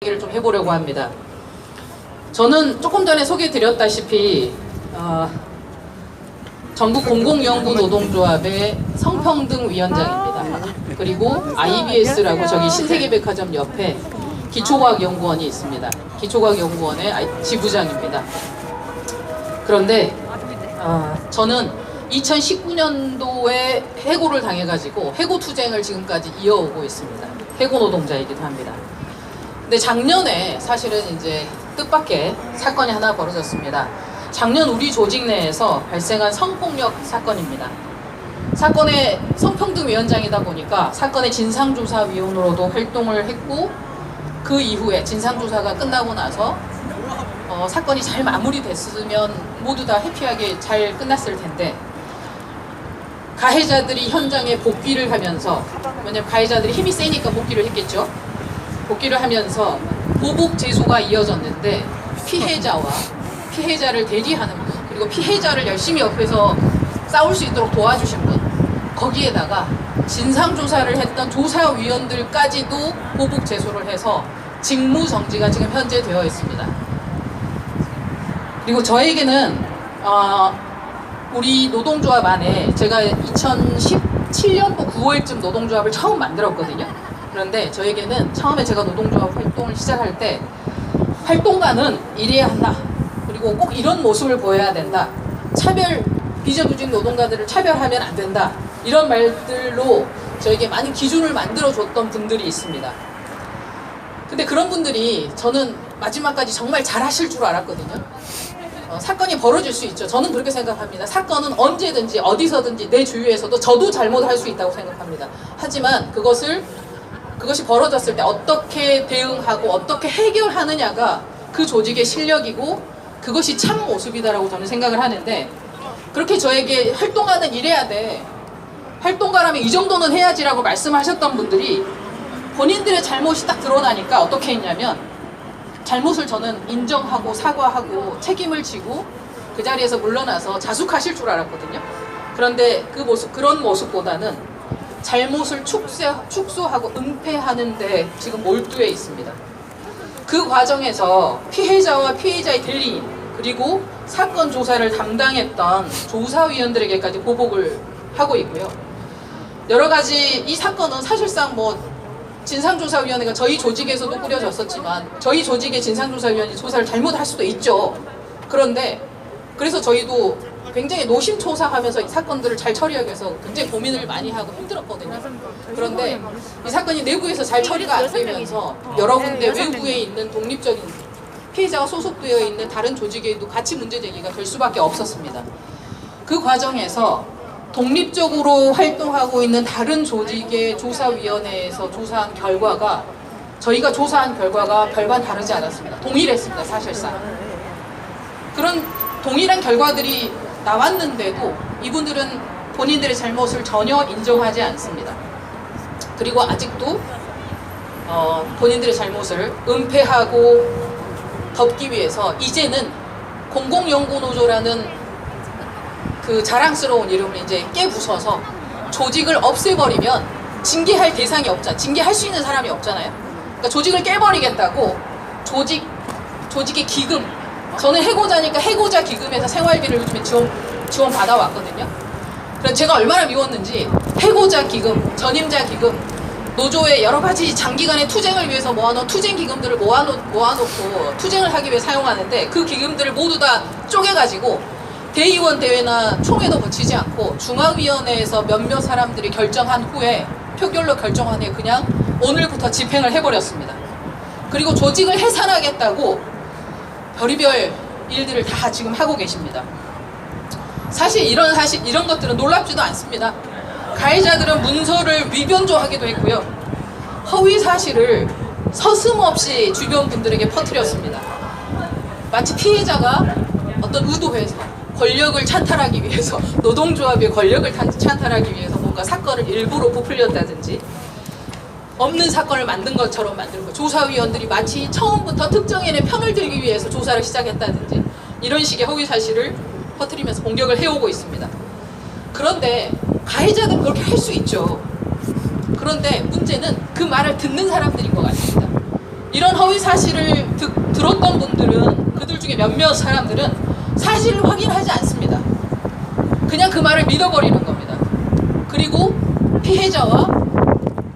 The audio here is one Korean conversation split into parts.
얘기를 좀 해보려고 합니다. 저는 조금 전에 소개드렸다시피 전국 공공연구 노동조합의 성평등위원장입니다. 그리고 IBS라고 저기 신세계백화점 옆에 기초과학연구원이 있습니다. 기초과학연구원의 지부장입니다. 그런데 저는 2019년도에 해고를 당해가지고 해고 투쟁을 지금까지 이어오고 있습니다. 해고 노동자이기도 합니다. 근데 작년에 사실은 이제 뜻밖의 사건이 하나 벌어졌습니다. 작년 우리 조직 내에서 발생한 성폭력 사건입니다. 사건의 성평등위원장이다 보니까 사건의 진상조사위원으로도 활동을 했고, 그 이후에 진상조사가 끝나고 나서 사건이 잘 마무리됐으면 모두 다 해피하게 잘 끝났을 텐데, 가해자들이 현장에 복귀를 하면서, 왜냐면 가해자들이 힘이 세니까 복귀를 했겠죠. 복귀를 하면서 보복 제소가 이어졌는데, 피해자를 대리하는 분, 그리고 피해자를 열심히 옆에서 싸울 수 있도록 도와주신 분, 거기에다가 진상조사를 했던 조사위원들까지도 보복 제소를 해서 직무정지가 지금 현재 되어 있습니다. 그리고 저에게는 우리 노동조합 안에, 제가 2017년도 9월쯤 노동조합을 처음 만들었거든요. 그런데 저에게는 처음에 제가 노동조합 활동을 시작할 때, 활동가는 이래야 한다, 그리고 꼭 이런 모습을 보여야 된다, 비정규직 노동가들을 차별하면 안 된다, 이런 말들로 저에게 많은 기준을 만들어줬던 분들이 있습니다. 근데 그런 분들이 저는 마지막까지 정말 잘하실 줄 알았거든요. 사건이 벌어질 수 있죠. 저는 그렇게 생각합니다. 사건은 언제든지 어디서든지 내 주위에서도 저도 잘못할 수 있다고 생각합니다. 하지만 그것이 벌어졌을 때 어떻게 대응하고 어떻게 해결하느냐가 그 조직의 실력이고, 그것이 참 모습이다라고 저는 생각을 하는데, 그렇게 저에게 활동가는 이래야 돼, 활동가라면 이 정도는 해야지라고 말씀하셨던 분들이 본인들의 잘못이 딱 드러나니까 어떻게 했냐면, 잘못을 저는 인정하고 사과하고 책임을 지고 그 자리에서 물러나서 자숙하실 줄 알았거든요. 그런데 그런 모습보다는 잘못을 축소하고 은폐하는데 지금 몰두해 있습니다. 그 과정에서 피해자와 피해자의 대리인, 그리고 사건 조사를 담당했던 조사위원들에게까지 보복을 하고 있고요. 여러 가지, 이 사건은 사실상 진상조사위원회가 저희 조직에서도 꾸려졌었지만, 저희 조직의 진상조사위원이 조사를 잘못할 수도 있죠. 그런데 그래서 저희도 굉장히 노심초사하면서 이 사건들을 잘 처리하기 위해서 굉장히 고민을 많이 하고 힘들었거든요. 그런데 이 사건이 내부에서 잘 처리가 안 되면서 여러 군데 외부에 있는 독립적인 피해자가 소속되어 있는 다른 조직에도 같이 문제 제기가 될 수밖에 없었습니다. 그 과정에서 독립적으로 활동하고 있는 다른 조직의 조사위원회에서 조사한 결과가, 저희가 조사한 결과가 별반 다르지 않았습니다. 동일했습니다, 사실상. 그런 동일한 결과들이 나왔는데도 이분들은 본인들의 잘못을 전혀 인정하지 않습니다. 그리고 아직도 본인들의 잘못을 은폐하고 덮기 위해서 이제는 공공연구노조라는 그 자랑스러운 이름을 이제 깨부숴서 조직을 없애버리면 징계할 대상이 없잖아요. 징계할 수 있는 사람이 없잖아요. 그러니까 조직을 깨버리겠다고 조직의 기금, 저는 해고자니까 해고자 기금에서 생활비를 요즘에 지원 받아왔거든요. 그래서 제가 얼마나 미웠는지, 해고자 기금, 전임자 기금, 노조의 여러 가지 장기간의 투쟁을 위해서 모아놓은 투쟁 기금들을 모아놓고 투쟁을 하기 위해 사용하는데, 그 기금들을 모두 다 쪼개가지고 대의원 대회나 총회도 거치지 않고 중앙위원회에서 몇몇 사람들이 결정한 후에, 표결로 결정한 후에 그냥 오늘부터 집행을 해버렸습니다. 그리고 조직을 해산하겠다고 별의별 일들을 다 지금 하고 계십니다. 사실 이런 것들은 놀랍지도 않습니다. 가해자들은 문서를 위변조하기도 했고요. 허위 사실을 서슴없이 주변 분들에게 퍼뜨렸습니다. 마치 피해자가 어떤 의도해서 권력을 찬탈하기 위해서, 노동조합의 권력을 찬탈하기 위해서 뭔가 사건을 일부러 부풀렸다든지, 없는 사건을 만든 것처럼 만들고, 조사위원들이 마치 처음부터 특정인의 편을 들기 위해서 조사를 시작했다든지, 이런 식의 허위 사실을 퍼뜨리면서 공격을 해오고 있습니다. 그런데 가해자들은 그렇게 할 수 있죠. 그런데 문제는 그 말을 듣는 사람들인 것 같습니다. 이런 허위 사실을 들었던 분들은, 그들 중에 몇몇 사람들은 사실을 확인하지 않습니다. 그냥 그 말을 믿어버리는 겁니다. 그리고 피해자와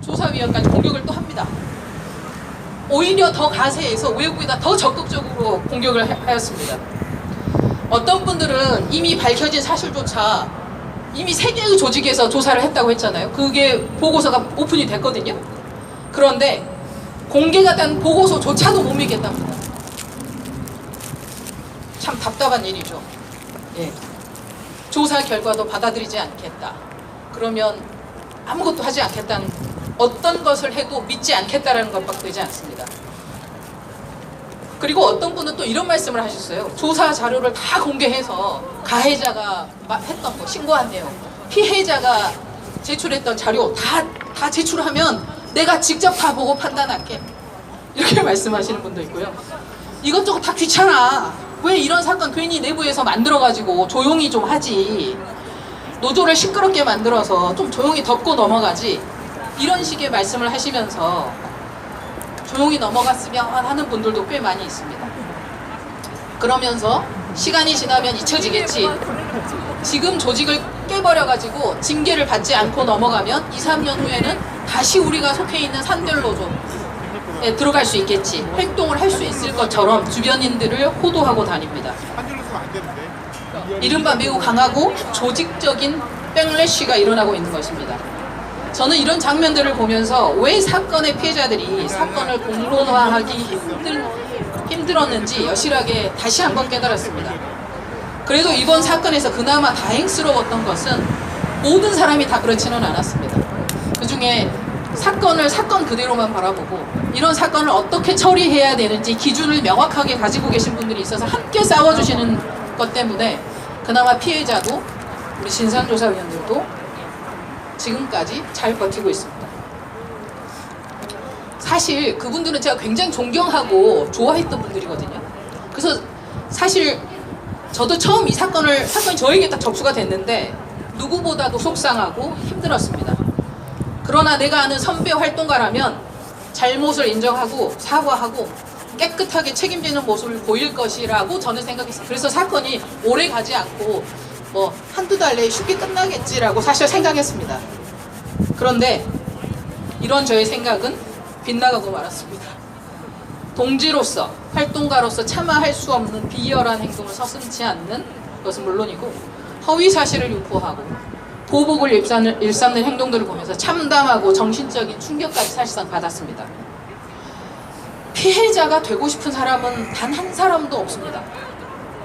조사위원까지 공격을 또 합니다. 오히려 더 가세해서 외국에다 더 적극적으로 공격을 하였습니다. 어떤 분들은 이미 밝혀진 사실조차 이미 3개의 조직에서 조사를 했다고 했잖아요. 그게 보고서가 오픈이 됐거든요. 그런데 공개가 된 보고서조차도 못 믿겠답니다. 참 답답한 일이죠. 예. 조사 결과도 받아들이지 않겠다. 그러면 아무것도 하지 않겠다는, 어떤 것을 해도 믿지 않겠다라는 것밖에 되지 않습니다. 그리고 어떤 분은 또 이런 말씀을 하셨어요. 조사 자료를 다 공개해서 가해자가 했던 거, 신고한 내용, 피해자가 제출했던 자료 다 제출하면 내가 직접 다 보고 판단할게. 이렇게 말씀하시는 분도 있고요. 이것저것 다 귀찮아. 왜 이런 사건 괜히 내부에서 만들어가지고 조용히 좀 하지. 노조를 시끄럽게 만들어서 좀 조용히 덮고 넘어가지. 이런 식의 말씀을 하시면서 조용히 넘어갔으면 하는 분들도 꽤 많이 있습니다. 그러면서 시간이 지나면 잊혀지겠지. 지금 조직을 깨버려가지고 징계를 받지 않고 넘어가면 2, 3년 후에는 다시 우리가 속해 있는 산별노조에 들어갈 수 있겠지. 활동을 할 수 있을 것처럼 주변인들을 호도하고 다닙니다. 이른바 매우 강하고 조직적인 백래쉬가 일어나고 있는 것입니다. 저는 이런 장면들을 보면서 왜 사건의 피해자들이 사건을 공론화하기 힘들었는지 여실하게 다시 한번 깨달았습니다. 그래도 이번 사건에서 그나마 다행스러웠던 것은 모든 사람이 다 그렇지는 않았습니다. 그 중에 사건을 사건 그대로만 바라보고 이런 사건을 어떻게 처리해야 되는지 기준을 명확하게 가지고 계신 분들이 있어서 함께 싸워주시는 것 때문에 그나마 피해자도 우리 진상조사위원들도 지금까지 잘 버티고 있습니다. 사실 그분들은 제가 굉장히 존경하고 좋아했던 분들이거든요. 그래서 사실 저도 처음 이 사건이 저에게 딱 접수가 됐는데 누구보다도 속상하고 힘들었습니다. 그러나 내가 아는 선배 활동가라면 잘못을 인정하고 사과하고 깨끗하게 책임지는 모습을 보일 것이라고 저는 생각했어요. 그래서 사건이 오래 가지 않고 뭐 한두 달 내에 쉽게 끝나겠지라고 사실 생각했습니다. 그런데 이런 저의 생각은 빗나가고 말았습니다. 동지로서, 활동가로서 차마 할 수 없는 비열한 행동을 서슴지 않는 것은 물론이고 허위 사실을 유포하고 보복을 일삼는 행동들을 보면서 참담하고 정신적인 충격까지 사실상 받았습니다. 피해자가 되고 싶은 사람은 단 한 사람도 없습니다.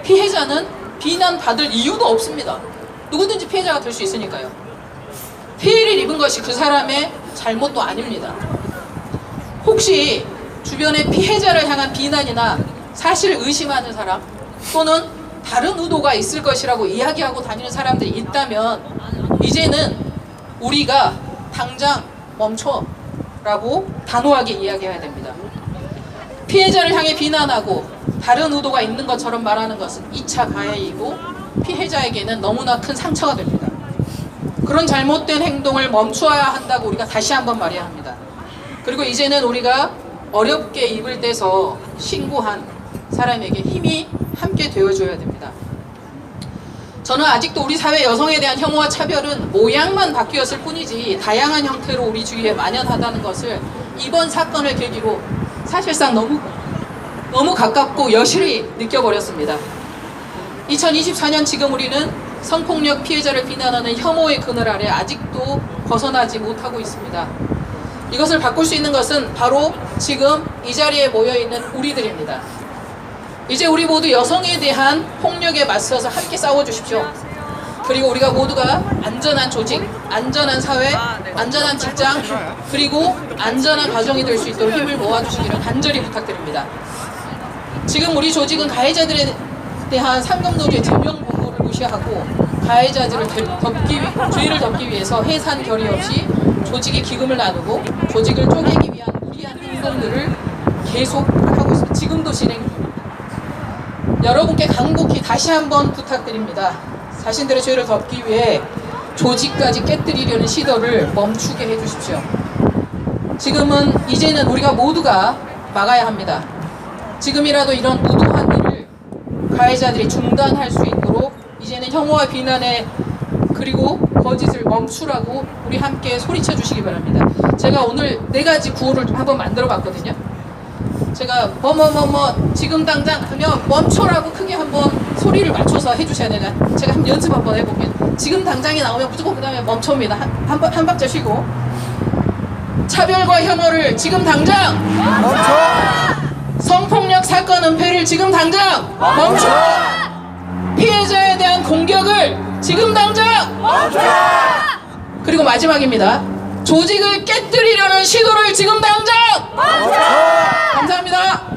피해자는 비난받을 이유도 없습니다. 누구든지 피해자가 될 수 있으니까요. 피해를 입은 것이 그 사람의 잘못도 아닙니다. 혹시 주변에 피해자를 향한 비난이나 사실을 의심하는 사람 또는 다른 의도가 있을 것이라고 이야기하고 다니는 사람들이 있다면 이제는 우리가 당장 멈춰 라고 단호하게 이야기해야 됩니다. 피해자를 향해 비난하고 다른 의도가 있는 것처럼 말하는 것은 2차 가해이고 피해자에게는 너무나 큰 상처가 됩니다. 그런 잘못된 행동을 멈추어야 한다고 우리가 다시 한번 말해야 합니다. 그리고 이제는 우리가 어렵게 입을 떼서 신고한 사람에게 힘이 함께 되어줘야 됩니다. 저는 아직도 우리 사회 여성에 대한 혐오와 차별은 모양만 바뀌었을 뿐이지 다양한 형태로 우리 주위에 만연하다는 것을 이번 사건을 계기로 사실상 너무 가깝고 여실히 느껴버렸습니다. 2024년 지금 우리는 성폭력 피해자를 비난하는 혐오의 그늘 아래 아직도 벗어나지 못하고 있습니다. 이것을 바꿀 수 있는 것은 바로 지금 이 자리에 모여있는 우리들입니다. 이제 우리 모두 여성에 대한 폭력에 맞서서 함께 싸워주십시오. 그리고 우리가 모두가 안전한 조직, 안전한 사회, 안전한 직장, 그리고 안전한 가정이 될 수 있도록 힘을 모아주시기를 간절히 부탁드립니다. 지금 우리 조직은 가해자들에 대한 상급노조의 제명 보고를 무시하고 가해자들을 죄를 덮기 위해서 해산 결의 없이 조직의 기금을 나누고 조직을 쪼개기 위한 무리한 행동들을 계속하고 있습니다. 지금도 진행 중입니다. 여러분께 간곡히 다시 한번 부탁드립니다. 자신들의 죄를 덮기 위해 조직까지 깨뜨리려는 시도를 멈추게 해주십시오. 지금은 이제는 우리가 모두가 막아야 합니다. 지금이라도 이런 무도한 일을 가해자들이 중단할 수 있도록 이제는 혐오와 비난에 그리고 거짓을 멈추라고 우리 함께 소리쳐 주시기 바랍니다. 제가 오늘 4가지 구호를 한번 만들어 봤거든요. 제가 지금 당장 하면 멈춰라고 크게 한번 소리를 맞춰서 해주셔야 되나? 제가 한번 연습 한번 해볼게요. 지금 당장이 나오면 무조건 그 다음에 멈춰입니다. 한 박자 쉬고. 차별과 혐오를 지금 당장 멈춰! 성폭력 사건 은폐를 지금 당장 멈춰! 피해자에 대한 공격을 지금 당장 멈춰! 그리고 마지막입니다. 조직을 깨뜨리려는 시도를 지금 당장 멈춰! 감사합니다.